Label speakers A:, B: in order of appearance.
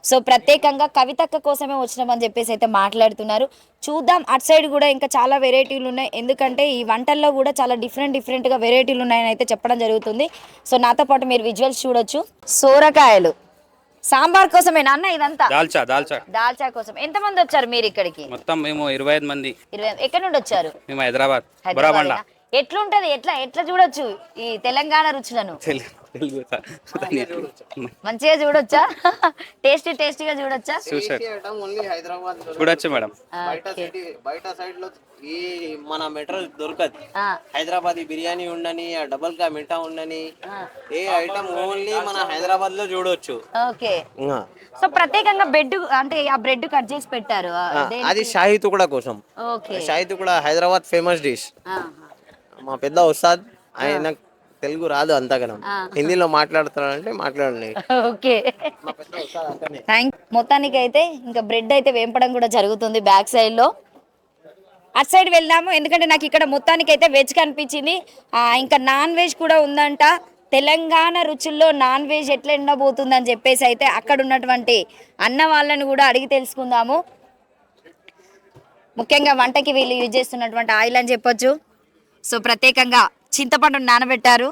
A: So ప్రత్యేకంగా కవితక్క కోసమే వచ్చినామని చెప్పేసి అయితే మాట్లాడుతున్నారు. చూద్దాం అటు సైడ్ కూడా ఇంకా చాలా వెరైటీలు ఉన్నాయి. ఎందుకంటే ఈ వంటల్లో కూడా చాలా డిఫరెంట్గా వెరైటీలు ఉన్నాయని అయితే చెప్పడం జరుగుతుంది. సో నాతో పాటు మీరు విజువల్స్ చూడొచ్చు. సోరకాయలు సాంబార్ కోసమే నాన్న ఇదంతా
B: దాల్చా దాల్చా
A: దాల్చా కోసం. ఎంతమంది వచ్చారు మీరు ఇక్కడికి?
B: మొత్తం మేము 25 మంది.
A: 20. ఎక్కడి నుండి వచ్చారు?
B: మేము హైదరాబాద్.
A: హైదరాబాద్. ఎట్లుంటది? ఎట్లా చూడొచ్చు ఈ తెలంగాణ రుచులను? మంచిగా చూడొచ్చా? టేస్టీగా చూడొచ్చా?
B: చూడొచ్చు మేడం.
C: బయట సైడ్ లో ఈ మన మెటీరియల్ దొరకదు. హైదరాబాద్ బిర్యానీ ఉండని, డబల్ కా మిఠా ఉండని, ఏ ఐటమ్ ఓన్లీ మన హైదరాబాద్ లో చూడొచ్చు.
A: ఓకే. సో ప్రత్యేకంగా బెడ్ అంటే ఆ బ్రెడ్ కట్ చేసి పెట్టారు.
C: అది షాహీ తుకుడా కోసం.
A: Okay.
C: Shahi tukda Hyderabad famous dish. మా పెద్ద ఉస్తాద్, ఆయన తెలుగు రాదు అంతగానం, హిందీలో మాట్లాడుతున్నాడంటే మాట్లాడండి.
A: ఓకే. మొత్తానికి అయితే ఇంకా బ్రెడ్ అయితే వేంపడం కూడా జరుగుతుంది బ్యాక్ సైడ్ లో. అటు సైడ్ వెళ్దాము, ఎందుకంటే నాకు ఇక్కడ మొత్తానికి అయితే వెజ్ కనిపించింది. ఇంకా నాన్ వెజ్ కూడా ఉందంట. తెలంగాణ రుచుల్లో నాన్ వెజ్ ఎట్లా ఉండబోతుందని చెప్పేసి అయితే అక్కడ ఉన్నటువంటి అన్న వాళ్ళని కూడా అడిగి తెలుసుకుందాము. ముఖ్యంగా వంటకి వీళ్ళు యూజ్ చేస్తున్నటువంటి ఆయిల్ అని చెప్పొచ్చు. సో ప్రత్యేకంగా చింతపండు నానబెట్టారు.